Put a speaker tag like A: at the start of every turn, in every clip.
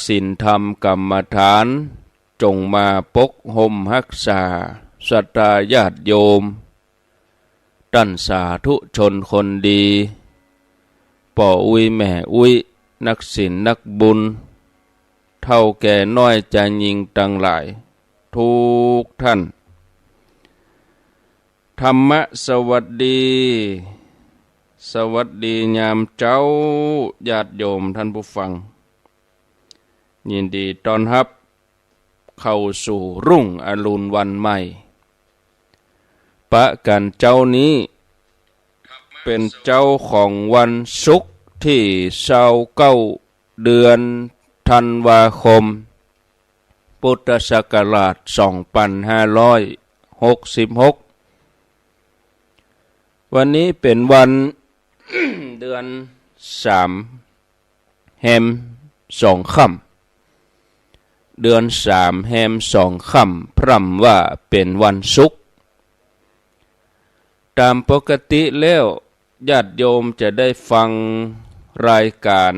A: ศีลธรรมกรรมฐานจงมาปกห่มรักษาศรัทธาญาติโยมท่านสาธุชนคนดีป่ออุ้ยแม่อุ้ยนักศีลนักบุญเท่าแก่น้อยจะยิงตั้งหลายทุกท่านธรรมะสวัสดีสวัสดียามเจ้าญาติโยมท่านผู้ฟังยินดีต้อนรับเข้าสู่รุ่งอรุณวันใหม่ปะกันเจ้านี้เป็นเจ้าของวันศุกร์ที่29เดือนธันวาคมพุทธศักราช2566วันนี้เป็นวัน เดือน3แฮม2ค่ำเดือน3แฮม2ค่ำพร่ำว่าเป็นวันศุกร์ตามปกติแล้วญาติโยมจะได้ฟังรายการ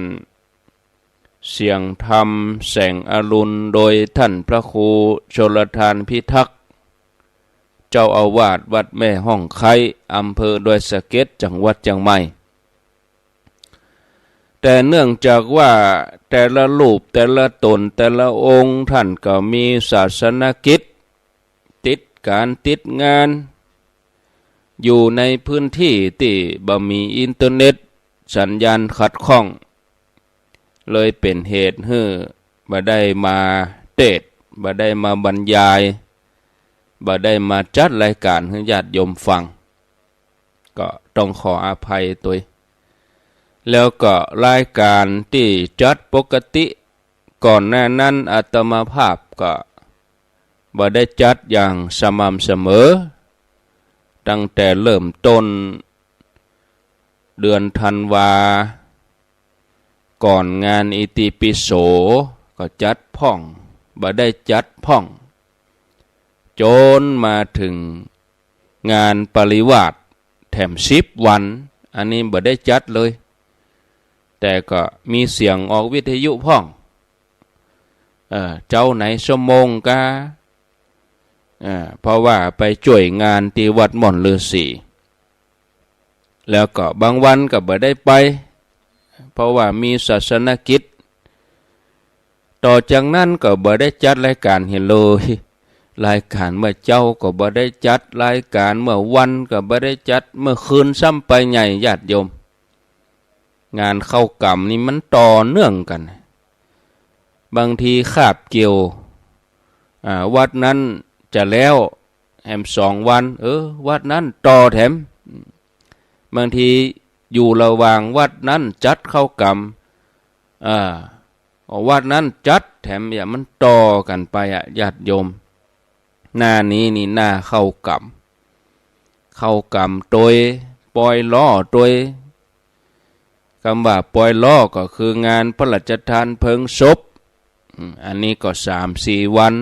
A: เสียงธรรมแสงอรุณโดยท่านพระครูชลทานพิทักษ์เจ้าอาวาสวัดแม่ห้องไคอำเภอดอยสะเก็ดจังหวัดเชียงใหม่แต่เนื่องจากว่าแต่ละรูปแต่ละตนแต่ละองค์ท่านก็มีศาสนกิจติดการติดงานอยู่ในพื้นที่ที่บ่มีอินเทอร์เน็ตสัญญาณขัดข้องเลยเป็นเหตุให้บ่ได้มาเทศน์บ่ได้มาบรรยายบ่ได้มาจัดรายการให้ญาติโยมฟังก็ต้องขออภัยตัวแล้วก็รายการที่จัดปกติก่อนหน้านั้นอาตมาภาพก็บ่ได้จัดอย่างสม่ำเสมอตั้งแต่เริ่มต้นเดือนธันวาก่อนงานอิติปิโสก็จัดพ่องบ่ได้จัดพ่องจนมาถึงงานปริวาสแถม10 วันอันนี้บ่ได้จัดเลยแต่ก็มีเสียงออกวิทยุพ่องเจ้าไหนชั่วโมงกะเพราะว่าไปช่วยงานที่วัดม่อนฤาษีแล้วก็บางวันก็บ่ได้ไปเพราะว่ามีศาสนกิจต่อจากนั้นก็บ่ได้จัดรายการเห็นเลยรายการเมื่อเจ้าก็บ่ได้จัดรายการเมื่อวันก็บ่ได้จัดเมื่อคืนซ้ำไปใหญ่ญาติโยมงานเข้ากรรมนี่มันต่อเนื่องกันบางทีคาบเกี่ยววัดนั้นจะแล้วแถม2 วันวัดนั้นต่อแถมบางทีอยู่ระหว่างวัดนั้นจัดเข้ากรรมวัดนั้นจัดแถมอย่างมันต่อกันไปญาติโยมหน้านี้นี่หน้าเข้ากรรมโดยปล่อยล้อโดยคำว่าปล่อยล้อก็คืองานพระราชทานเพลิงศพอันนี้ก็3-4 วัน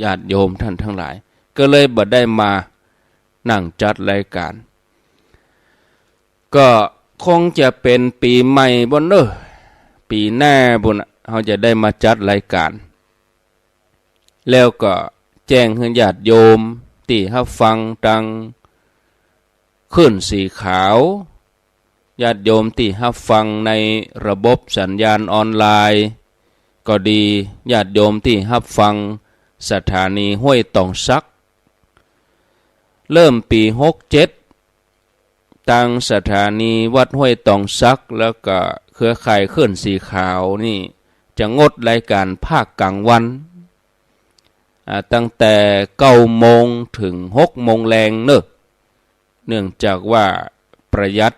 A: ญาติโยมท่านทั้งหลายก็เลยบ่ได้มานั่งจัดรายการก็คงจะเป็นปีใหม่บ่เด้อปีหน้าบุญเขาจะได้มาจัดรายการแล้วก็แจ้งให้ญาติโยมที่รับฟังตังขึ้นสีขาวญาติโยมที่รับฟังในระบบสัญญาณออนไลน์ก็ดีญาติโยมที่รับฟังสถานีห้วยตองซักเริ่มปี67ทางสถานีวัดห้วยตองซักแล้วก็เครือข่ายขึ้นสีขาวนี่จะงดรายการภาคกลางวันตั้งแต่9 โมงถึง6 โมงแรงเนื่องจากว่าประหยั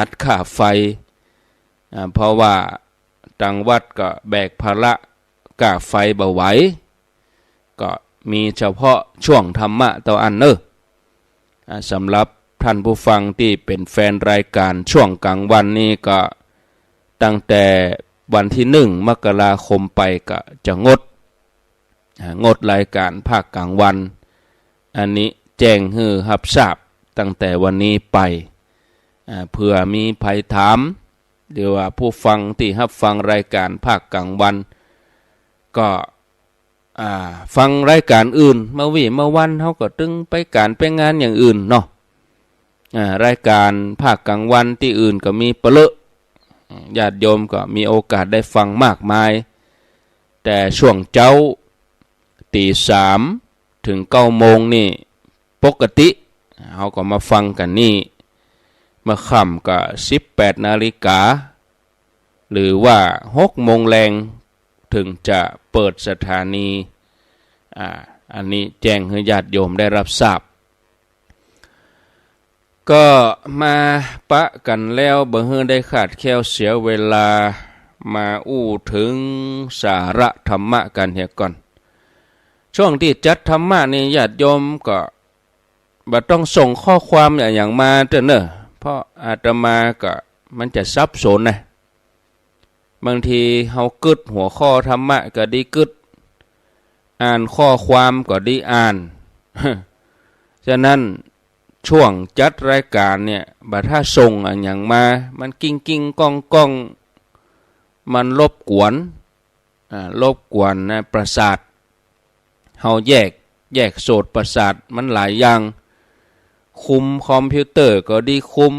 A: ดค่าไฟเพราะว่าทางวัดก็แบกภาระค่าไฟบ่ไหวก็มีเฉพาะช่วงธรรมะต่ออันสำหรับท่านผู้ฟังที่เป็นแฟนรายการช่วงกลางวันนี้ก็ตั้งแต่วันที่1 มกราคมไปก็จะงดรายการภาคกลางวันอันนี้แจ้งให้รับทราบตั้งแต่วันนี้ไปเพื่อมีภัยถาม หรือว่าผู้ฟังที่รับฟังรายการภาคกลางวันก็ฟังรายการอื่นเมื่อวันเขาก็ตึงไปการไปงานอย่างอื่นเนาะรายการภาคกลางวันที่อื่นก็มีเปลอะญาติโยมก็มีโอกาสได้ฟังมากมายแต่ช่วงเจ้าตี3 ถึง 9 โมงนี่ปกติเขาก็มาฟังกันนี่มาค่ำก็18 นาฬิกาหรือว่า6 โมงแรงถึงจะเปิดสถานีอันนี้แจ้งให้ญาติโยมได้รับทราบก็มาปะกันแล้วบ่ฮื้อได้ขาดแคลวเสียเวลามาอู้ถึงสาระธรรมะกันเฮียก่อนช่วงที่จัดธรรมะนี่ญาติโยมก็บ่ต้องส่งข้อความอย่างมาเด้อเนอะเพราะอาตมาก็มันจะสับสนนะบางทีเฮากึดหัวข้อธรรมะก็ดีกึดอ่านข้อความก็ดีอ่าน ฉะนั้นช่วงจัดรายการเนี่ยบัดถ้าส่งอย่างมามันกิ้งก้องมันรบกวนนะประสาทเฮาแยกโสตประสาทมันหลายอย่างคุมคอมพิวเตอร์ก็ดีคุม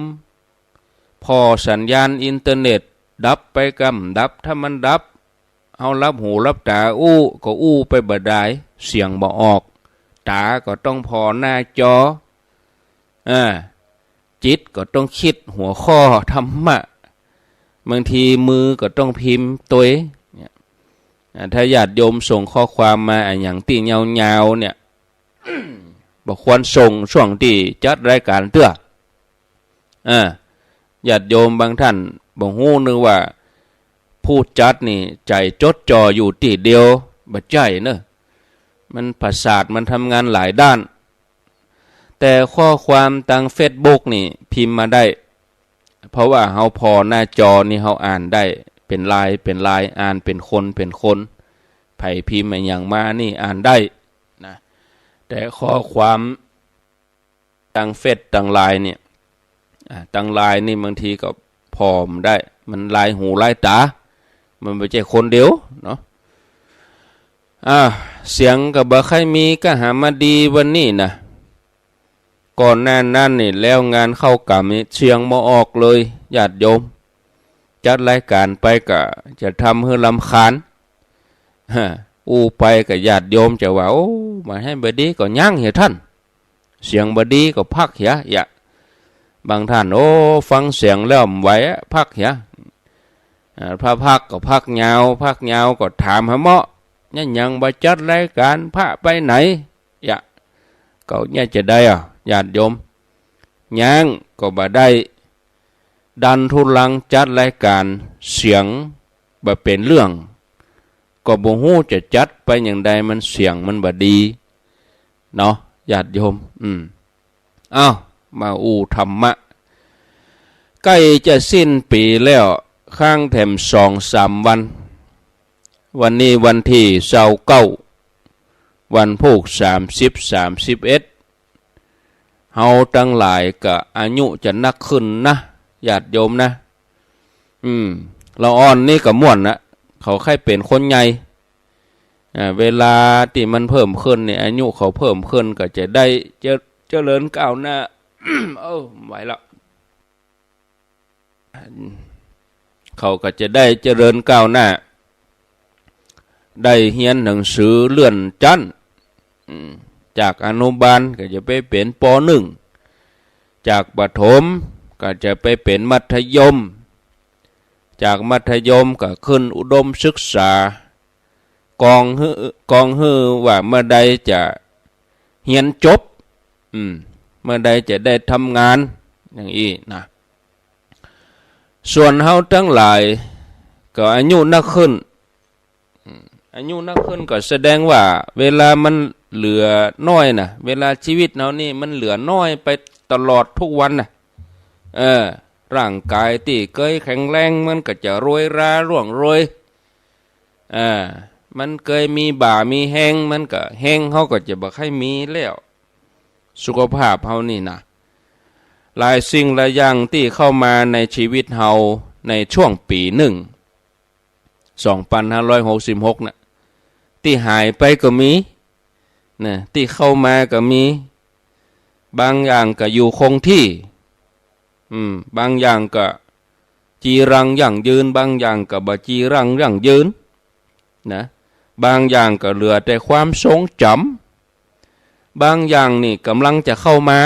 A: พอสัญญาณอินเทอร์เน็ตดับไปดับถ้ามันดับเฮารับหูรับตาก็ไปบ่ได้เสียงบ่ออกตาก็ต้องพอหน้าจอจิตก็ต้องคิดหัวข้อธรรมะบางทีมือก็ต้องพิมพ์ตัวถ้าญาติโยมส่งข้อความมาอย่างที่ยาวๆเนี่ย บอกควรส่งช่วงที่จัดรายการเตื้อญาติโยมบางท่านบอกฮู้นึกว่าผู้จัดนี่ใจจดจ่ออยู่ที่เดียวบ่ใจเนอะมันประสาทมันทำงานหลายด้านแต่ข้อความทาง Facebook นี่พิมพ์มาได้เพราะว่าเฮาพอหน้าจอนี่เฮาอ่านได้เป็นลายอ่านเป็นคนไผพิมพ์อย่างมานี่อ่านได้นะแต่ข้อความทางเฟซทางไลน์เนี่ยทางไลน์นี่บางทีก็พอมได้มันลายหูลายตามันไม่ใช่คนเดียวเนาะเสียงก็บ่ค่อยมีก็หามาดีวันนี้นะก่อนหน้านั้นนี่แล้วงานเข้ากรรมนี่เสียงบ่ออกเลยญาติโยมจัดรายการไปก็จะทำให้รำคาญไปกับญาติโยมจะว่าโอ้มาให้บดีก็ย่างเหี่ยท่านเสียงบดีก็พักเหี่ยบางท่านโอ้ฟังเสียงแล้วไหวพักเหี่ยพระพักก็พักยาวก็ถามหาเหมาะเนี่ยยังบ่จัดรายการพระไปไหนก็เนี่ยจะได้ญาติโยมย่างก็บ่ได้ดันทุลังจัดรายการเสียงบ่เป็นเรื่องก็บ่ฮู้จะจัดไปอย่างใดมันเสียงมันบ่ดีเนาะญาติโยมมาธรรมะใกล้จะสิ้นปีแล้วข้างแถม2-3 วันนี้วันที่29วันพุธ30-31เฮาทั้งหลายก็อายุจะนักขึ้นนะญาติโยมนะเราอ่อนนี่ก็ม่วนนะเขาใครเป็นคนใหญ่เวลาที่มันเพิ่มขึ้นเนี่ยอายุเขาเพิ่มขึ้นก็จะได้เจริญก้าวหน้า ไหวแล้วเขาก็จะได้เจริญก้าวหน้าได้เรียนหนังสือเลื่อนชั้นจากอนุบาลก็จะไปเป็นป.1 จากประถมก็จะไปเป็นมัธยมจากมัธยมก็ขึ้นอุดมศึกษากองฮือว่าเมื่อใดจะเรียนจบเมื่อใดจะได้ทำงานอย่างนี้นะส่วนเฮาทั้งหลายก็อายุนักขึ้นก็แสดงว่าเวลามันเหลือน้อยนะเวลาชีวิตเรานี่มันเหลือน้อยไปตลอดทุกวันนะร่างกายที่เคยแข็งแรงมันก็จะรวยราร่วงโรยมันเคยมีบ่ามีแห้งมันก็แห้งเขาก็จะบ่ค่อยมีแล้วสุขภาพเฮานี่นะหลายสิ่งหลายอย่างที่เข้ามาในชีวิตเฮา ในช่วงปี2566นะที่หายไปก็มีนะที่เข้ามาก็มีบางอย่างก็อยู่คงที่บางอย่างก็จีรังยั่งยืนบางอย่างก็บ่จีรังยั่งยืนนะบางอย่างก็เหลือแต่ความทรงจำบางอย่างนี่กำลังจะเข้ามา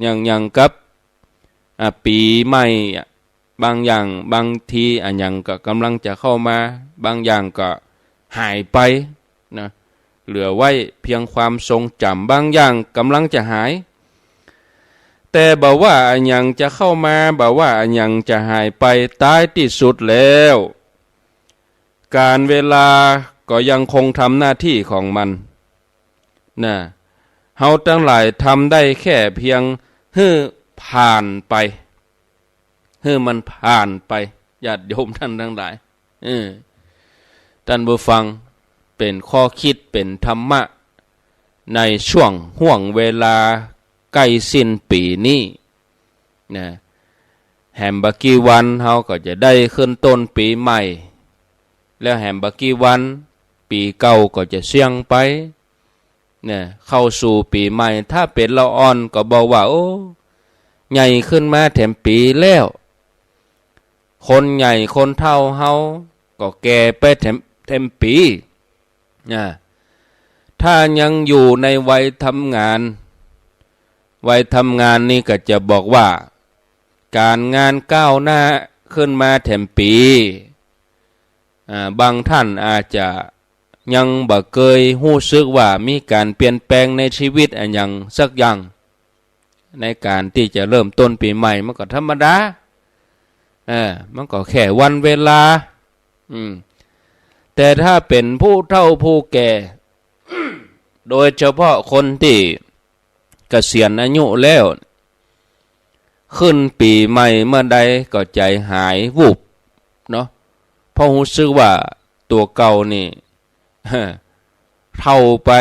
A: อย่างกับปีใหม่บางอย่างบางทีอย่างก็กำลังจะเข้ามาบางอย่างก็หายไปนะเหลือไว้เพียงความทรงจำบางอย่างกำลังจะหายแต่บอกว่าอย่างจะเข้ามาบอกว่าอย่างจะหายไปท้ายที่สุดแล้วการเวลาก็ยังคงทำหน้าที่ของมันนะเฮาทั้งหลายทำได้แค่เพียงให้ผ่านไปให้มันผ่านไปญาติโยมท่านทั้งหลายท่านผู้ฟังเป็นข้อคิดเป็นธรรมะในช่วงห่วงเวลาใกล้สิ้นปีนี้นะแฮมบะกี่วันเฮาก็จะได้ขึ้นต้นปีใหม่แล้วแฮมบะกี่วันปีเก่าก็จะเสี่ยงไปเนี่ยเข้าสู่ปีใหม่ถ้าเป็นละอ่อนก็บอกว่าโอ้ใหญ่ขึ้นมาแถมปีแล้วคนใหญ่คนเฒ่าเฮาก็แก่ไปแถมปีนะถ้ายังอยู่ในวัยทำงานนี่ก็จะบอกว่าการงานก้าวหน้าขึ้นมาแถมปีบางท่านอาจจะยังบ่เคยรู้สึกว่ามีการเปลี่ยนแปลงในชีวิตอย่างสักอย่างในการที่จะเริ่มต้นปีใหม่มันก็ธรรมดามันก็แค่วันเวลาแต่ถ้าเป็นผู้เฒ่าผู้แก่ โดยเฉพาะคนที่เกษียณอายุแล้วขึ้นปีใหม่เมื่อใดก็ใจหายวูบเนาะเพราะรู้สึกว่าตัวเก่านี่เท่าไป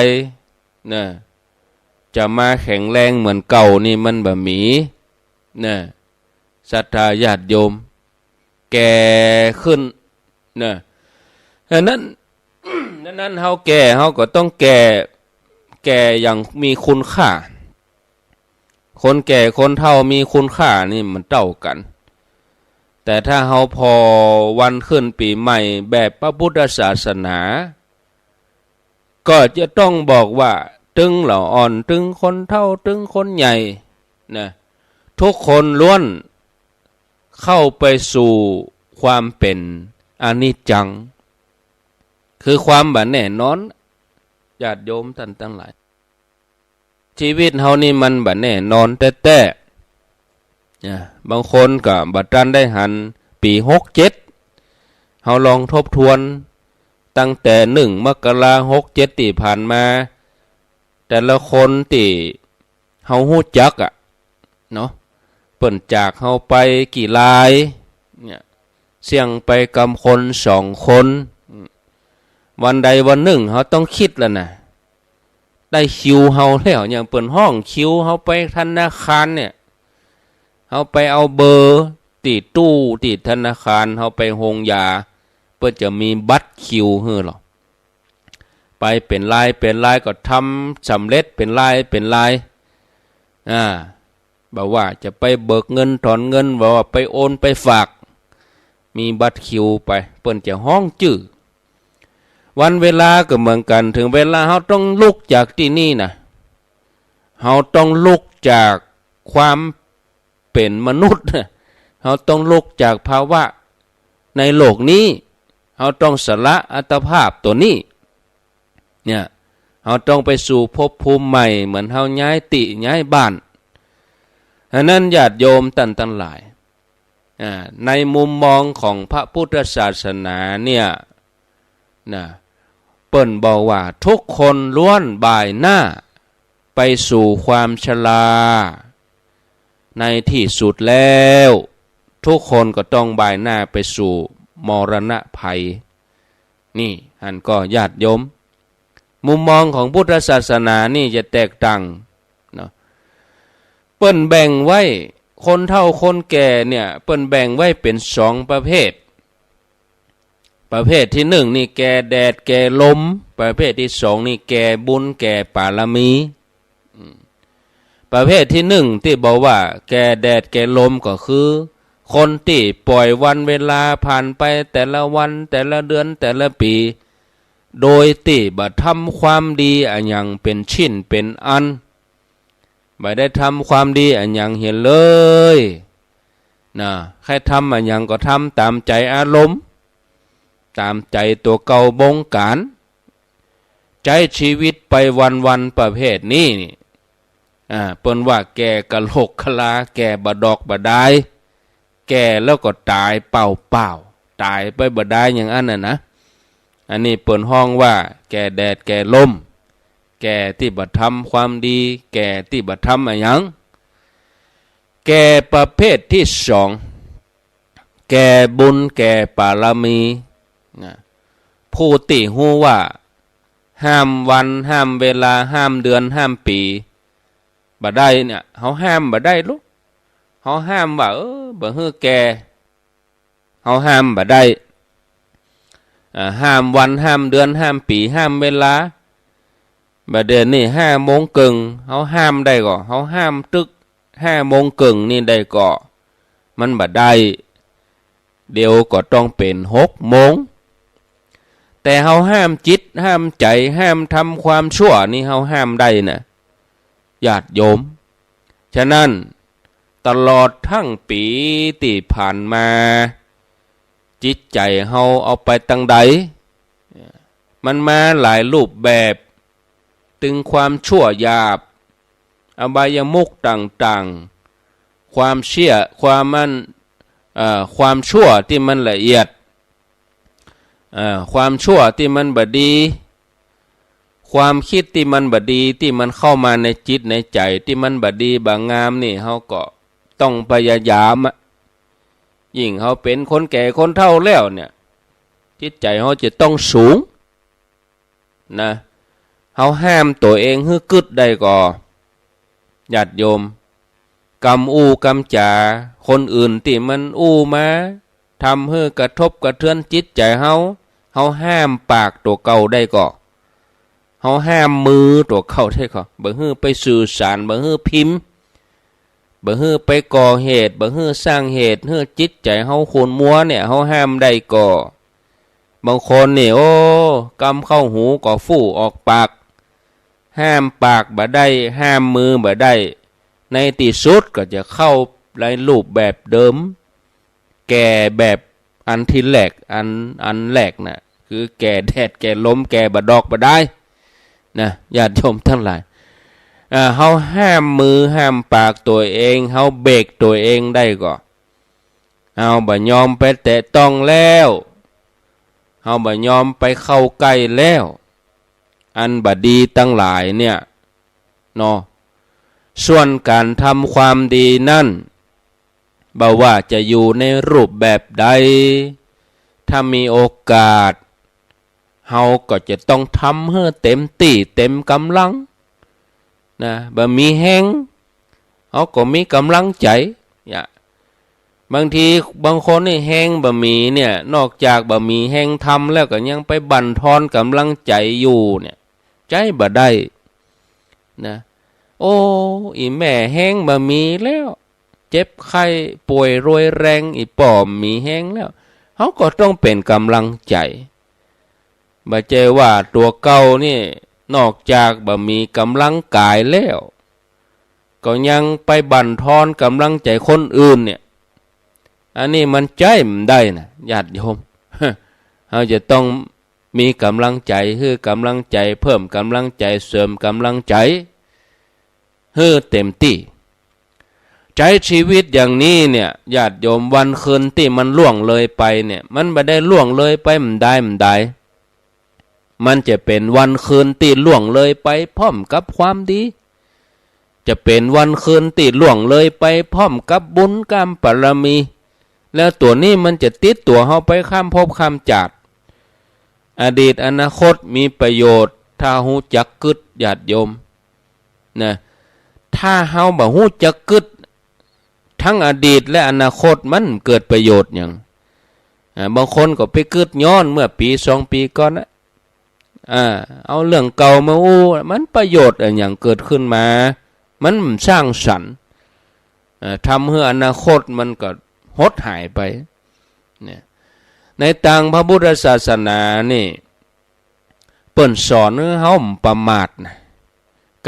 A: นะจะมาแข็งแรงเหมือนเก่านี่มันบ่มีนะศรัทธาญาติโยมแก่ขึ้นนะฉะนั้นเฮาแก่เฮาก็ต้องแก่อย่างมีคุณค่าคนแก่คนเฒ่ามีคุณค่านี่มันเท่ากันแต่ถ้าเฮาพอวันขึ้นปีใหม่แบบพระพุทธศาสนาก็จะต้องบอกว่าตึงเหล่าอ่อนตึงคนเฒ่าตึงคนใหญ่นะทุกคนล้วนเข้าไปสู่ความเป็นอนิจจังคือความบ่แน่นอนญาติโยมท่านทั้งหลายชีวิตเฮานี่มันบ่แน่นอนแต่บางคนก็บ่ทันได้หันปี67เฮาลองทบทวนตั้งแต่1 มกราคม 67ที่ผ่านมาแต่ละคนที่เฮาฮู้จักเนาะเปิ้นจากเฮาไปกี่รายเนี่ยเสี่ยงไปกับคน2 คนวันใดวันหนึ่งเฮาต้องคิดแล้วนะได้คิวเฮาแล้วอย่างเปิ้นห้องคิวเฮาไปธนาคารเนี่ยเฮาไปเอาเบอร์ติดตู้ติดธนาคารเฮาไปโรงยาเปิ้นจะมีบัตรคิวให้หรอไปเป็นลายก็ทำสำเร็จเป็นลายบอกว่าจะไปเบิกเงินถอนเงินบอกว่าไปโอนไปฝากมีบัตรคิวไปเปิ้นจะห้องจื้อวันเวลาก็เหมือนกันถึงเวลาเฮาต้องลุกจากที่นี่นะเฮาต้องลุกจากความเป็นมนุษย์เฮาต้องลุกจากภาวะในโลกนี้เฮาต้องสละอัตภาพตัวนี้เนี่ยเฮาต้องไปสู่ภพภูมิใหม่เหมือนเฮาย้ายบ้านฉะนั้นญาติโยมท่านทั้งหลายในมุมมองของพระพุทธศาสนาเนี่ยนะเปิ้นบอกว่าทุกคนล้วนบ่ายหน้าไปสู่ความชราในที่สุดแล้วทุกคนก็ต้องบ่ายหน้าไปสู่มรณะภัยนี่อันก็ญาติโยมมุมมองของพุทธศาสนานี่จะแตกต่างเนาะเปิ้นแบ่งไว้ คนเฒ่าคนแก่เนี่ยเปิ้นแบ่งไว้เป็น2ประเภทประเภทที่1นี่แก่แดดแก่ลมประเภทที่2นี่แก่บุญแก่บารมีประเภทที่1ที่บอกว่าแก่แดดแก่ลมก็คือคนที่ปล่อยวันเวลาผ่านไปแต่ละวันแต่ละเดือนแต่ละปีโดยที่บ่ทำความดีอันยังเป็นชิ้นเป็นอันบ่ได้ทำความดีอันยังเห็นเลยนะใครทำอันยังก็ทำตามใจอารมณ์ตามใจตัวเก่าบงการใจชีวิตไปวันๆประเภทนี้นี่เปิ้นว่าแก่กะโหลกกะลาแก่บะดอกบะดายแก่แล้วก็ตายเปล่าๆตายไปบะดายอย่างอันน่ะนะอันนี้เปิ้นห้องว่าแก่แดดแก่ลมแก่ที่บ่ทำความดีแก่ที่บ่ทำอะหยังแก่ประเภทที่2แก่บุญแก่บารมีผู้ที่ฮู้ว่าห้ามวันห้ามเวลาห้ามเดือนห้ามปีบ่ได้เนี่ยเฮาห้ามบ่ได้ลูกเฮาห้ามว่าบ่ฮื้อแก่เฮาห้ามบ่ได้ห้ามวันห้ามเดือนห้ามปีห้ามเวลาบัดเดี๋ยวนี้5 โมงครึ่งเฮาห้ามได้ก็เฮาห้ามตึก5 โมงครึ่งนี่ได้ก็มันบ่ได้เดี๋ยวก็ต้องเป็น6 โมงแต่เฮาห้ามจิตห้ามใจห้ามทำความชั่วนี่เฮาห้ามได้นะญาติโยมฉะนั้นตลอดทั้งปีที่ผ่านมาจิตใจเฮาเอาไปตั้งใดมันมาหลายรูปแบบถึงความชั่วหยาบอบายมุขต่างๆความเชื่อความชั่วที่มันละเอียดความชั่วที่มันบ่ดีความคิดที่มันบ่ดีที่มันเข้ามาในจิตในใจที่มันบ่ดีบ่งามนี่เฮาก็ต้องพยายามยิ่งเฮาเป็นคนแก่คนเฒ่าแล้วเนี่ยจิตใจเฮาจะต้องสูงนะเฮาห้ามตัวเองให้กึดได้ก่อญาติโยมกำกำจาคนอื่นที่มันมาทำให้กระทบกระเทือนจิตใจเฮาห้ามปากตัวเก่าได้ก่อเฮาห้ามมือตัวเก่าได้ก่อบ่ฮื้อไปสื่อสารบ่ฮื้อพิมพ์บ่ฮื้อไปก่อเหตุบ่ฮื้อสร้างเหตุให้จิตใจเฮาขุ่นมัวเนี่ยเฮาห้ามได้ก่อบางคนนี่กำเข้าหูก็ฟู่ออกปากห้ามปากบ่ได้ห้ามมือบ่ได้ในที่สุดก็จะเข้าในรูปแบบเดิมแก่แบบอันที่แรกอันแรกน่ะคือแก่แดดแก่ลมแก่บะดอกบะได้นะญาติโยมทั้งหลายเฮาห้ามมือห้ามปากตัวเองเฮาเบรกตัวเองได้ก็เฮาบ่ยอมไปแตะต้องแล้วเฮาบ่ยอมไปเข้าใกล้แล้วอันบ่ดีทั้งหลายเนี่ยเนาะส่วนการทำความดีนั่นบ่ว่าจะอยู่ในรูปแบบใดถ้ามีโอกาสเฮาก็จะต้องทำให้เต็มที่เต็มกำลังนะบ่มีแห้งเฮาก็มีกำลังใจบางทีบางคนนี่แห้งบ่มีเนี่ยนอกจากบ่มีแห้งทำแล้วก็ยังไปบั่นทอนกำลังใจอยู่เนี่ยใจบ่ได้นะอีแม่แห้งบ่มีแล้วเจ็บไข้ป่วยรวยแรงอีป่อมมีแห้งแล้วเขาก็ต้องเป็นกำลังใจบ่ใจว่าตัวเก่านี่นอกจากบ่มีกำลังกายแล้วก็ยังไปบั่นทอนกำลังใจคนอื่นเนี่ยอันนี้มันใจมันได้นะญาติโยมเราจะต้องมีกำลังใจคือกำลังใจเพิ่มกำลังใจเสริมกำลังใจให้เต็มที่ใจชีวิตอย่างนี้เนี่ยญาติโยมวันคืนที่มันล่วงเลยไปเนี่ยมันไม่ได้ล่วงเลยไปมันได้มันจะเป็นวันคืนที่ล่วงเลยไปพร้อมกับความดีจะเป็นวันคืนที่ล่วงเลยไปพร้อมกับบุญกรรมบารมีแล้วตัวนี้มันจะติดตัวเฮาไปข้ามภพข้ามชาติอดีตอนาคตมีประโยชน์ถ้าฮู้จักกึดญาติโยมนะถ้าเฮาบ่ฮู้จักกึด ทั้งอดีตและอนาคตมันเกิดประโยชน์อย่างบางคนก็ไปเกิดย้อนเมื่อปี2 ปีก่อนนะเอาเรื่องเก่ามาอู้มันประโยชน์อย่างเกิดขึ้นมามันสร้างสรรค์ทำให้อนาคตมันก็หดหายไปเนี่ยในทางพระพุทธศาสนานี่เปิ้นสอนให้เฮาประมาทนะ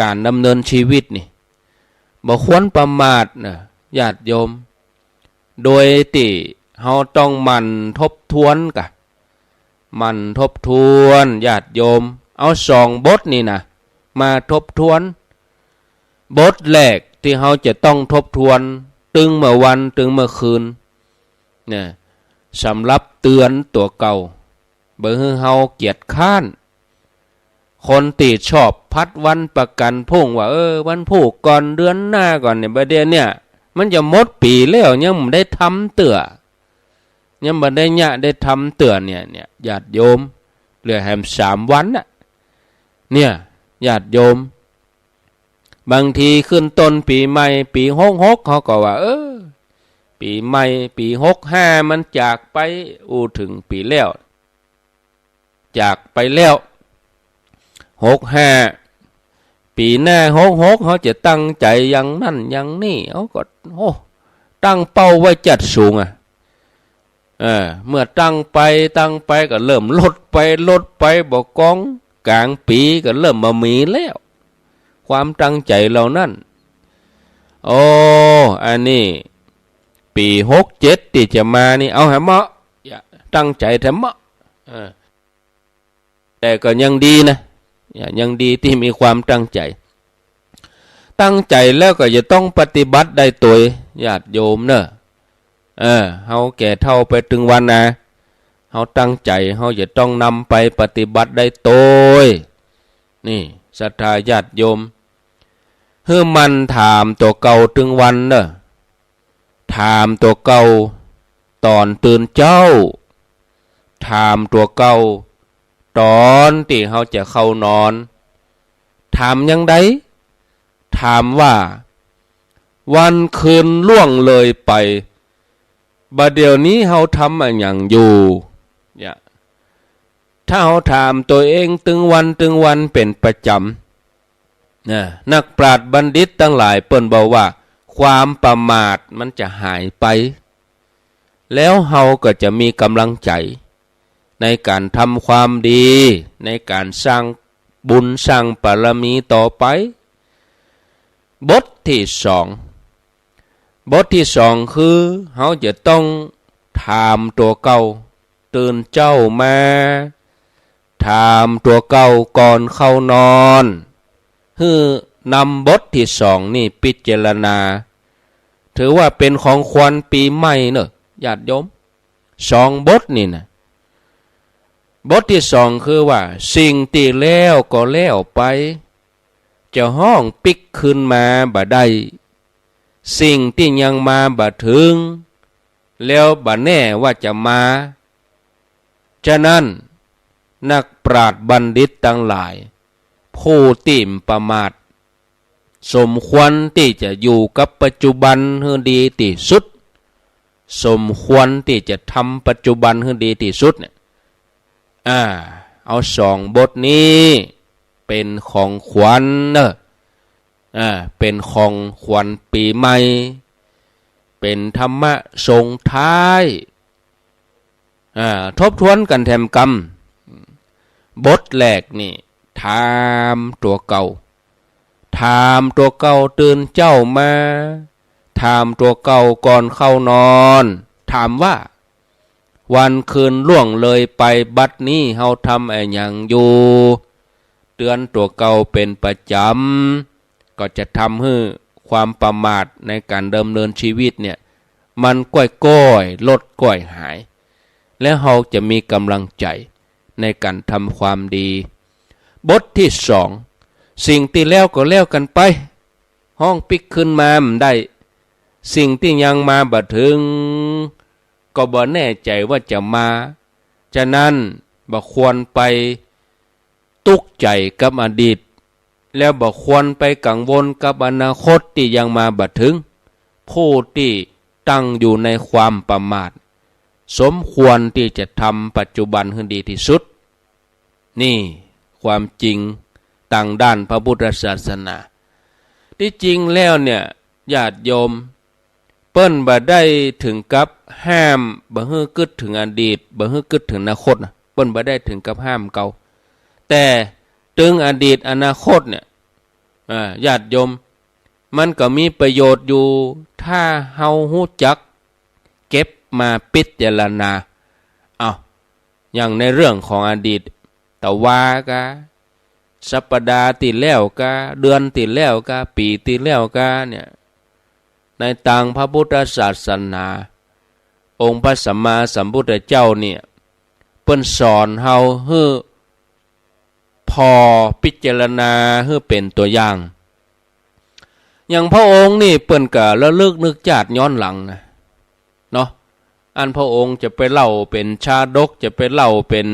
A: การดำเนินชีวิตนี่บ่ควรประมาทนะญาติโยมโดยที่เฮาต้องหมั่นทบทวนกะมันทบทวนญาติโยมเอา2 บทนี่นะมาทบทวนบทแรกที่เฮาจะต้องทบทวนตึงเมื่อวันตึงเมื่อคืนเนี่ยสำหรับเตือนตัวเก่าเบิ่งเฮาเกียจค้านคนตีชอบพัดวันประกันพรุ่งว่าวันผูกก่อนเดือนหน้าก่อนเนี่ยประเดี๋ยวเนี่ยมันจะหมดปีแล้วยังไม่ได้ทำเตือยังบ่ได้เนี่ยได้ทำเตือนเนี่ยญาติโยมเหลือแฮม3 วันน่ะเนี่ยญาติโยมบางทีขึ้นต้นปีใหม่ปี66เขาก็ว่าปีใหม่ปี65มันจากไปถึงปีแล้วจากไปแล้ว65ปีหน้า66เขาจะตั้งใจอย่างนั่นอย่างนี้เขาก็ตั้งเป้าไว้จัดสูงเมื่อตั้งไปก็เริ่มลดไปบอกกองกลางปีก็เริ่มมามีแล้วความตั้งใจเหล่านั้นอันนี้ปี67ที่จะมานี่เอาให้เหมาะตั้งใจให้เหมาะแต่ก็ยังดีนะยังดีที่มีความตั้งใจแล้วก็จะต้องปฏิบัติได้ตัวญาติโยมเนอะเฮาแก่เท่าไปถึงวันนะเฮาตั้งใจเฮาจะต้องนำไปปฏิบัติได้ตัวนี่ศรัทธาญาติโยมเฮือมันถามตัวเก่าถึงวันเนอะถามตัวเก่าตอนตื่นเจ้าถามตัวเก่าตอนที่เฮาจะเข้านอนถามยังไดถามว่าวันคืนล่วงเลยไปบัดเดี๋ยวนี้เฮาทำอะไรอย่างอยู่เนี่ยถ้าเฮาถามตัวเองตึงวันเป็นประจำนักปราชญ์บัณฑิตทั้งหลายเปิ้นบอกว่าความประมาทมันจะหายไปแล้วเฮาก็จะมีกำลังใจในการทำความดีในการสร้างบุญสร้างบารมีต่อไปบทที่2คือเฮาจะต้องถามตัวเก่าตื่นเจ้ามาถามตัวเก่าก่อนเข้านอนคือนำบทที่2นี่พิจารณาถือว่าเป็นของขวัญปีใหม่เนอะญาติโยม2 บทนี่นะบทที่2คือว่าสิ่งที่แล้วก็แล้วไปจะห้องปิกขึ้นมาบ่ได้สิ่งที่ยังมาบ่ถึงแล้วบ่แน่ว่าจะมาฉะนั้นนักปราชญ์บัณฑิตทั้งหลายผู้ที่ประมาทสมควรที่จะอยู่กับปัจจุบันให้ดีที่สุดสมควรที่จะทำปัจจุบันให้ดีที่สุดเนี่ยเอา2 บทนี้เป็นของขวัญเป็นของขวัญปีใหม่เป็นธรรมะส่งท้ายทบทวนกันแถมกรรมบทแรกนี่ถามตัวเก่าตื่นเจ้ามาถามตัวเก่าก่อนเข้านอนถามว่าวันคืนล่วงเลยไปบัดนี้เฮาทำอะไรอย่างอยู่เตือนตัวเก่าเป็นประจำก็จะทำให้ความประมาทในการดำเนินชีวิตเนี่ยมันก้อยลดก้อยหายและเฮาจะมีกำลังใจในการทำความดีบทที่2สิ่งที่แล้วก็แล้วกันไปห้องปิกขึ้นมาได้สิ่งที่ยังมาบ่ถึงก็บ่แน่ใจว่าจะมาฉะนั้นบ่ควรไปตุกใจกับอดีตแล้วบ่ควรไปกังวลกับอนาคตที่ยังมาบ่ถึง ผู้ที่ตั้งอยู่ในความประมาทสมควรที่จะทำปัจจุบันให้ดีที่สุดนี่ความจริงต่างด้านพระพุทธศาสนาที่จริงแล้วเนี่ยญาติโยมเปิ้นบ่ได้ถึงกับห้ามบ่ฮื้อกึดถึงอดีตบ่ฮื้อกึดถึงอนาคตนะเปิ้นบ่ได้ถึงกับห้ามเก่าแต่ถึงอดีตอนาคตเนี่ยญาติโยมมันก็มีประโยชน์อยู่ถ้าเฮาฮู้จักเก็บมาพิจารณาอย่างในเรื่องของอดีตแต่ว่ากะสัปดาห์ที่แล้วกะเดือนที่แล้วกะปีที่แล้วกะเนี่ยในทางพระพุทธศาสนาองค์พระสัมมาสัมพุทธเจ้าเนี่ยเพิ่นสอนเฮาให้พอพิจารณาให้เป็นตัวอย่างอย่างพระองค์นี่เปิ้นก็ระลึกนึกชาติย้อนหลังนะเนาะอันพระองค์จะไปเล่าเป็นชาดกจะไปเล่าเป็น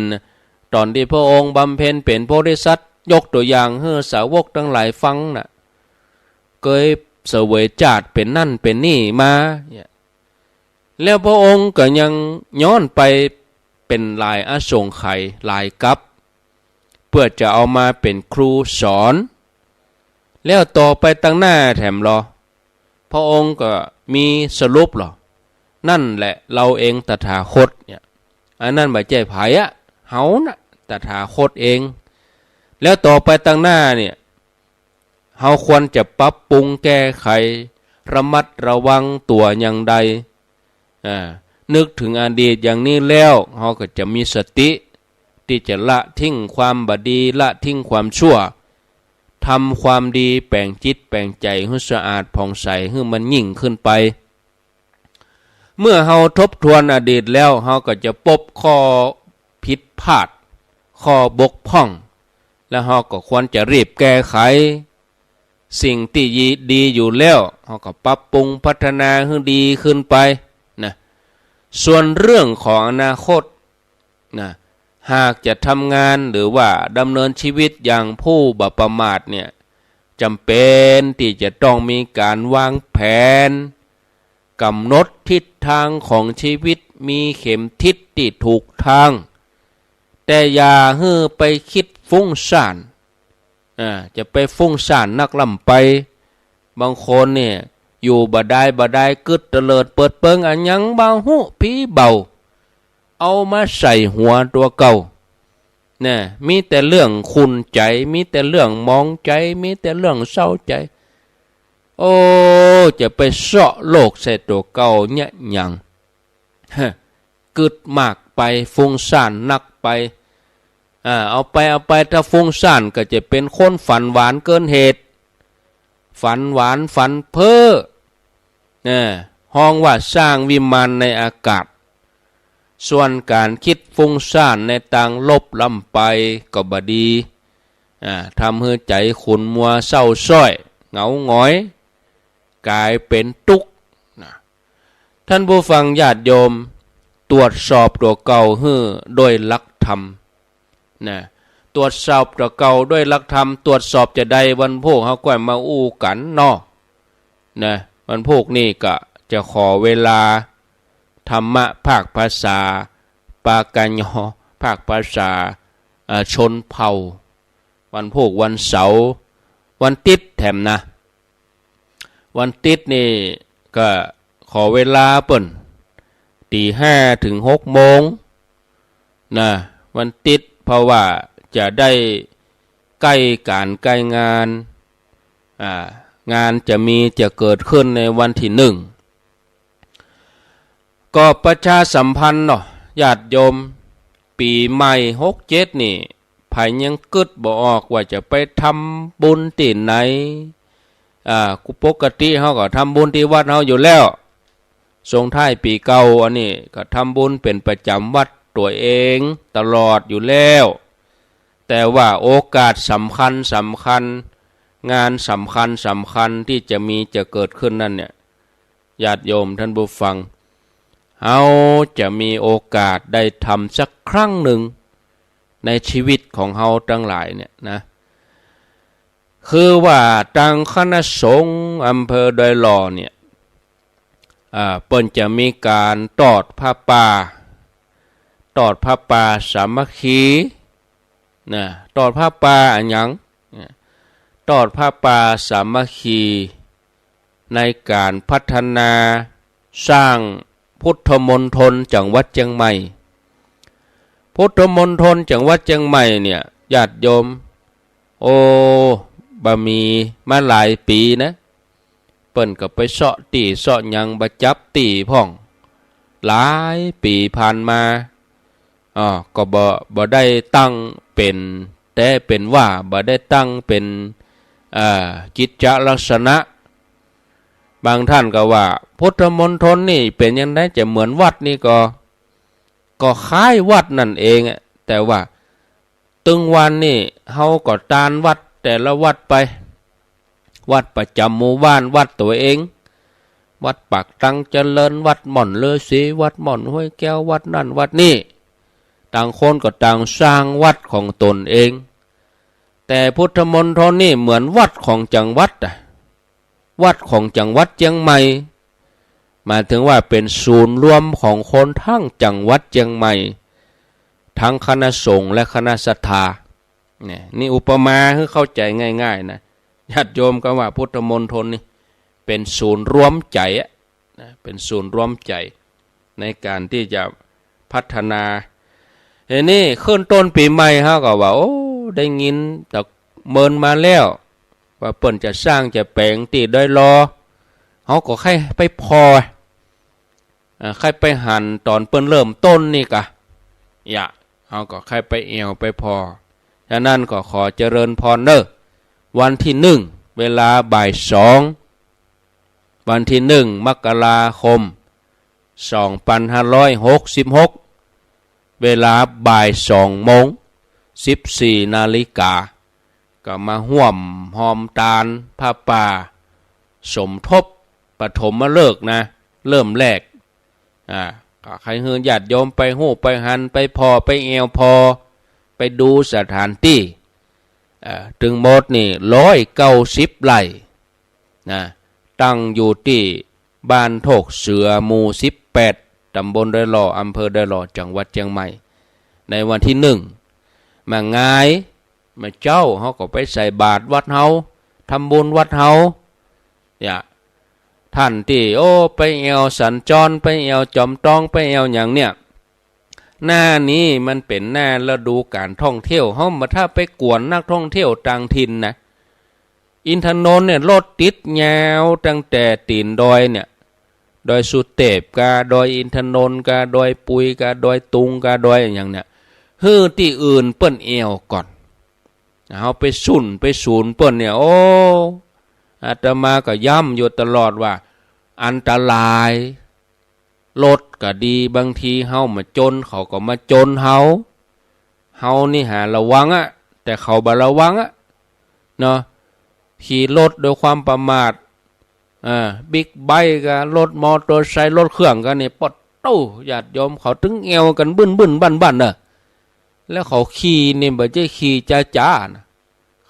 A: ตอนที่พระองค์บำเพ็ญเป็นโพธิสัตว์ยกตัวอย่างให้สาวกทั้งหลายฟังน่ะเคยเสวยชาติเป็นนั่นเป็นนี่มาแล้วพระองค์ก็ยังย้อนไปเป็นลายอสงไขยลายกัปเพื่อจะเอามาเป็นครูสอนแล้วต่อไปตั้งหน้าแถมรอพระองค์ก็มีสรุปหรอนั่นแหละเราเองตถาคตเนี่ยอันนั้นไม่ใช่ไผอะเฮานะตถาคตเองแล้วต่อไปตั้งหน้าเนี่ยเฮาควรจะปรับปรุงแก้ไขระมัดระวังตัวอย่างใดนึกถึงอดีตอย่างนี้แล้วเฮาก็จะมีสติที่จะละทิ้งความบดีละทิ้งความชั่วทำความดีแปลงจิตแปลงใจให้สะอาดผ่องใสให้มันยิ่งขึ้นไปเมื่อเฮาทบทวนอดีตแล้วเฮาก็จะพบข้อผิดพลาดข้อบกพร่องแล้วเฮาก็ควรจะรีบแก้ไขสิ่งที่ดีอยู่แล้วเฮาก็ปรับปรุงพัฒนาให้ดีขึ้นไปนะส่วนเรื่องของอนาคตนะหากจะทำงานหรือว่าดำเนินชีวิตอย่างผู้บ่ประมาทเนี่ยจำเป็นที่จะต้องมีการวางแผนกำหนดทิศทางของชีวิตมีเข็มทิศที่ถูกทางแต่อย่าให้ไปคิดฟุ้งซ่านจะไปฟุ้งซ่านนักล่ำไปบางคนเนี่ยอยู่บ่ได้กึดเตลิดเปิดเปิงอันยังบางหูผีเบาเอามาใส่หัวตัวเก่าเนี่ยมีแต่เรื่องขุ่นใจมีแต่เรื่องมองใจมีแต่เรื่องเศร้าใจโอ้จะไปเสาะโลกใส่ตัวเก่าเนี่ยยังกึดมากไปฟุ้งซ่านนักไปเอาไปถ้าฟุ้งซ่านก็จะเป็นคนฝันหวานเกินเหตุฝันหวานฝันเพ้อห้องว่าสร้างวิมานในอากาศส่วนการคิดฟุ้งซ่านในทางลบลำไปก็บดีทำให้ใจขุ่นมัวเศร้าส้อยเหงาหงอยกลายเป็นทุกข์ท่านผู้ฟังญาติโยมตรวจสอบตัวเก่าโดยหลักธรรมตรวจสอบตัวเก่าด้วยหลักธรรมตรวจสอบจะได้วันพวกเขาก็มาอู้กันเนาะวันพวกนี้ก็จะขอเวลาธรรมะภาคภาษาปากัญญอภาคภาษาชนเผ่าวันพวกวันเสาร์วันติดแถมนะวันติดนี่ก็ขอเวลาเปิ่น5 ถึง 6 โมงวันติดเพราะว่าจะได้ใกล้การใกล้งานงานจะเกิดขึ้นในวันที่1ก็ประชาสัมพันธ์เนาะญาติโยมปีใหม่67นี่ไผยังกึดบ่ออกว่าจะไปทำบุญที่ไหนปกติเฮาก็ทำบุญที่วัดเฮาอยู่แล้วส่งท้ายปีเก่าอันนี้ก็ทำบุญเป็นประจำวัดตัวเองตลอดอยู่แล้วแต่ว่าโอกาสสำคัญงานสำคัญที่จะเกิดขึ้นนั่นเนี่ยญาติโยมท่านผู้ฟังเฮาจะมีโอกาสได้ทำสักครั้งหนึ่งในชีวิตของเฮาทั้งหลายเนี่ยนะคือว่าทางคณะสงฆ์อำเภอดอยหล่อเนี่ย เปิ้นจะมีการตอดผ้าป่าสามัคคีนะตอดผ้าป่าอันหยังตอดผ้าป่าสามัคคีในการพัฒนาสร้างพุทธมณฑลจังหวัดเชียงใหม่พุทธมณฑลจังหวัดเชียงใหม่เนี่ยญาติโยมบะมีมาหลายปีนะเปิ้นก็ไปเสาะตีเสาะหยังบะจับตีพ่องหลายปีผ่านมาก็บ่ได้ตั้งเป็นแต่เป็นว่าบ่ได้ตั้งเป็นกิจลักษณะบางท่านก็ว่าพุทธมณฑลนี่เป็นยังไงจะเหมือนวัดนี่ก็คล้ายวัดนั่นเองแต่ว่าตึงวันนี่เฮาก็ตานวัดแต่ละวัดไปวัดประจำหมู่บ้านวัดตัวเองวัดปากตังเจริญวัดหม่อนเลอศรีวัดหม่อนห้วยแก้ววัดนั่นวัดนี่ต่างคนก็ต่างสร้างวัดของตนเองแต่พุทธมณฑลนี่เหมือนวัดของจังหวัดวัดของจังหวัดเชียงใหม่หมายถึงว่าเป็นศูนย์รวมของคนทั้งจังหวัดเชียงใหม่ทั้งคณะสงฆ์และคณะศรัทธานี่อุปมาให้เข้าใจง่ายๆนะญาติโยมก็ว่าพุทธมณฑลนี่เป็นศูนย์รวมใจเป็นศูนย์รวมใจในการที่จะพัฒนานี่ขึ้นต้นปีใหม่ฮะก็ว่าได้ยินแต่เมินมาแล้วว่าเปิ้นจะสร้างจะแปลงตีได้รอเขาก็ใครไปพอใครไปหันตอนเปิ้นเริ่มต้นนี่กะเขาก็ใครไปเอวไปพอฉะนั้นก็ขอเจริญพรวันที่1เวลาบ่าย2วันที่1มกราคม2566เวลาบ่าย2:14 นาฬิกาก็มาห่วมหอมตาลผ้าป่าสมทบปฐมฤกษ์นะเริ่มแรกใครเฮือญาติโยมไปหู้ไปหันไปพอไปเอวพอไปดูสถานที่ถึงหมดนี่190 ไร่นะตั้งอยู่ที่บ้านโถกเสือหมู่18ตำบลดอยหล่ออำเภอดอยหล่อจังหวัดเชียงใหม่ในวันที่1มาง่ายมาเจ้าเขาก็ไปใส่บาตรวัดเฮาทำบุญวัดเฮาท่านที่ไปเอวสัญจรไปเอวจอมตองไปเอวอย่างเนี่ยหน้านี้มันเป็นหน้าฤดูการท่องเที่ยวเฮามาถ้าไปกวนนักท่องเที่ยวต่างถิ่นนะอินทนนท์เนี่ยรถติดยาวตั้งแต่ตีนดอยเนี่ยดอยสุเทพกาดอยอินทนนท์กาดอยปุยกาดอยตุงกาดอยอย่างเนี่ยที่อื่นเปิ้นเอวก่อนเอาไปสุ่นไปศูนย์เปิ้นเนี่ยอาตมาก็ย้ำอยู่ตลอดว่าอันตรายรถก็ดีบางทีเฮามาจนเขาก็มาจนเฮานี่หาระวังแต่เขาบ่ระวังเนาะขี่รถโดยความประมาทบิ๊กไบค์กับรถมอเตอร์ไซค์รถเครื่องกันนี่ปดญาติโยมเขาถึงเอวกันบึ้นบ้านๆแล้วเขาขี่นี่บ่ใช่ขี่จ้านะ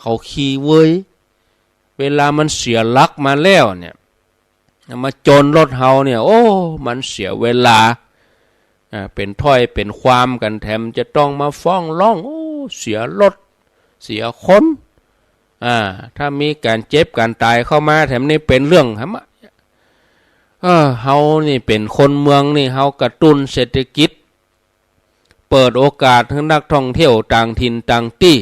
A: เขาขี่เว้ยเวลามันเสียหลักมาแล้วเนี่ยมาจนรถเฮาเนี่ยมันเสียเวลาเป็นถ้อยเป็นความกันแถมจะต้องมาฟ้องร้องเสียรถเสียคนถ้ามีการเจ็บการตายเข้ามาแถมนี่เป็นเรื่องเฮานี่เป็นคนเมืองนี่เฮากระตุ้นเศรษฐกิจเปิดโอกาสให้นักท่องเที่ยวต่างถิ่นต่างที่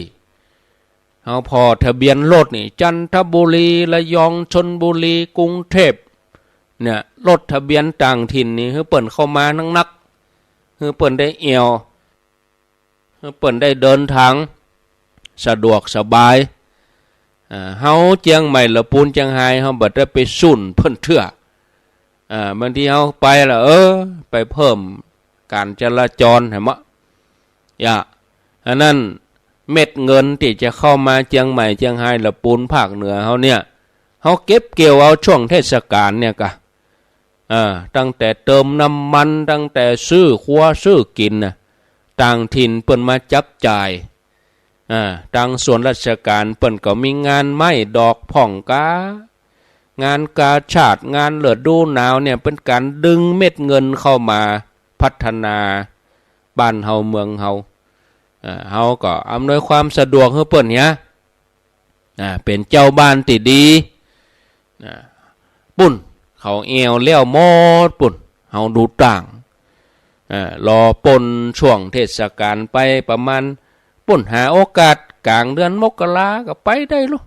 A: เฮาพอทะเบียนรถนี่จันทบุรีระยองชลบุรีกรุงเทพเนี่ยรถทะเบียนต่างถิ่นนี่เปิ่นเข้ามานักเปิ่นได้เอวเปิ่นได้เดินทางสะดวกสบายเฮาเจียงใหม่ละปูนเจียงไฮ้เฮาบ่ได้ไปสุ่นเพิ่นเถื่อบางทีเฮาไปแล้วไปเพิ่มการจราจรเห็นมั้ยอันนั้นเม็ดเงินที่จะเข้ามาเจียงใหม่เจียงไฮ้ละปูนภาคเหนือเฮาเนี่ยเฮาเก็บเกี่ยวเอาช่วงเทศกาลเนี่ยกะตั้งแต่เติมน้ำมันตั้งแต่ซื้อครัวซื้อกินต่างถิ่นเปิ้นมาจับจ่ายทางส่วนราชการเปิ้นก็มีงานไม้ดอกผ่องกา งานกาชาดงานฤดูหนาวเนี่ยเป็นการดึงเม็ดเงินเข้ามาพัฒนาบ้านเฮาเมืองเฮาเฮาก็อำนวยความสะดวกให้เปิ้นเนี่ยเป็นเจ้าบ้านที่ดีปุ่นเขาเอวเลี้ยวมอดปุ่นเฮาดูต่างรอปนช่วงเทศกาลไปประมาณปุ่นหาโอกาสกลางเดือนมกราก็ไปได้ลูก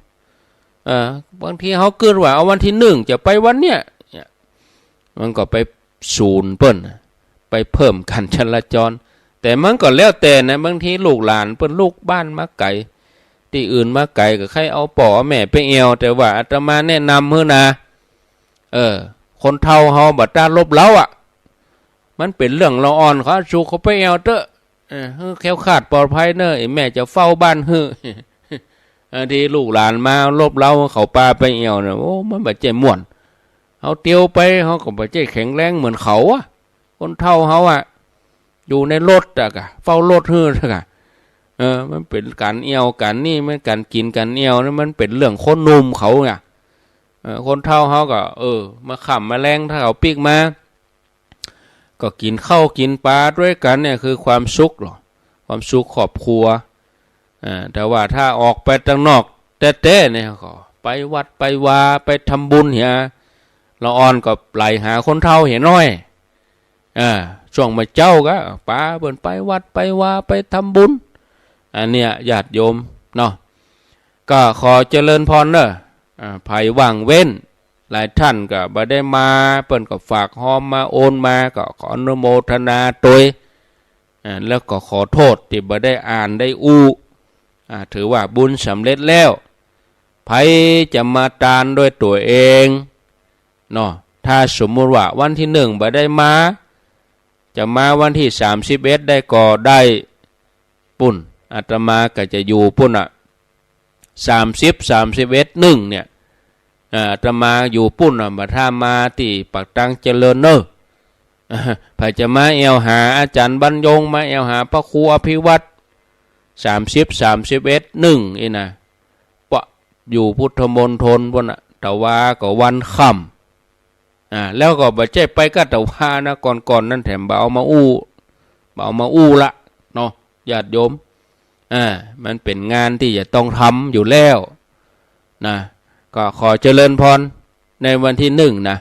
A: บางทีเขาเกิดว่าเอาวันที่1จะไปวันเนี้ยมันก็ไปศูนย์เปิ้นไปเพิ่มการจราจรแต่มันก็แล้วแต่นะบางทีลูกหลานเปิ้นลูกบ้านมาไกลที่อื่นมาไกลก็ใครเอาป่อแม่ไปเอวแต่ว่าอาตมาแนะนำเฮ้อนะคนเฒ่าเฮาบัดตาลบเล้ามันเป็นเรื่องละอ่อนเขาชูเขาไปเอวเตอะแค่ขาดปลอดภัยเนอะแม่จะเฝ้าบ้านเฮ้อที่ลูกหลานมาลบเล้าเขาปาไปเอวเนี่ยโอ้มันบัดเจ็บม่วนเขาเตียวไปเขาก็บัดเจ็บแข็งแรงเหมือนเขาคนเฒ่าเขาอยู่ในรถกะเฝ้ารถเฮ้อกะมันเป็นการเอวกันนี่มันการกินกันเอวนี่มันเป็นเรื่องคนหนุ่มเขาไงคนเฒ่าเขาก็มาขำมาแรงถ้าเขาปีกมาก็กินข้าวกินปลาด้วยกันเนี่ยคือความสุขหรอความสุขครอบครัวแต่ว่าถ้าออกไปข้างนอกแต่เนี่ยก็ไปวัดไปวาไปทำบุญเหียละอ่อนก็ไหลหาคนเฒ่าเห็นน้อยช่วงมาเจ้าก็ป้าเบิ่นไปวัดไปวาไปทำบุญอันเนี้ยญาติโยมเนาะก็ขอเจริญพรเนอะภัยว่างเว้นหลายท่านก็บ่ได้มาเปิ้นก็ฝากหอมมาโอนมาก็ขออนุโมทนาโดยแล้วก็ขอโทษที่บ่ได้อ่านได้ถือว่าบุญสำเร็จแล้วภัยจะมาตานด้วยตัวเองเนาะถ้าสมมุติว่าวันที่1บ่ได้มาจะมาวันที่31ได้ก็ได้ปุ่นอาตมาก็จะอยู่ปุ่น30 31 1เนี่ยอาตมาอยู่ปุ่นมาถ้ามาที่ปักตังเจริญเนอะพระจะมาเอวหาอาจารย์บรรยงมาเอวหาพระครูอภิวัตร30 31 1นะปะอยู่พุทธมณฑลปุ่นแต่ว่าก็วันค่ำแล้วก็บ่ใจไปก็แต่ว่านะก่อนนั่นแถมบ่เอามาอู้ละเนาะญาติโยมมันเป็นงานที่จะต้องทำอยู่แล้วนะก็ขอเจริญพรในวันที่1นะ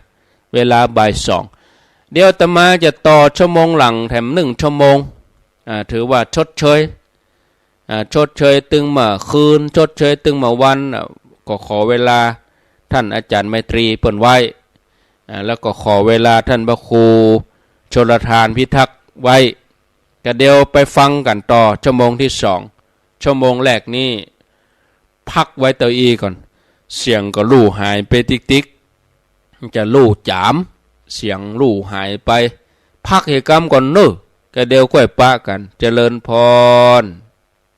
A: เวลาบ่าย2เดี๋ยวอาตมาจะต่อชั่วโมงหลังแถม1ชั่วโมงถือว่าชดเชยตึงมาคืนชดเชยตึงมาวันก็ขอเวลาท่านอาจารย์ไมตรีเปิ้นไว้แล้วก็ขอเวลาท่านพระครูชลทานพิทักษ์ไว้ก็เดี๋ยวไปฟังกันต่อชั่วโมงที่2ชั่วโมงแรกนี้พักไว้เตอีก่อนเสียงก็ลู่หายไปติ๊กจะลู่จามเสียงลู่หายไปพักเหตุกรรมก่อนเนอะก็เดี๋ยวค่อยปะกันเจริญพร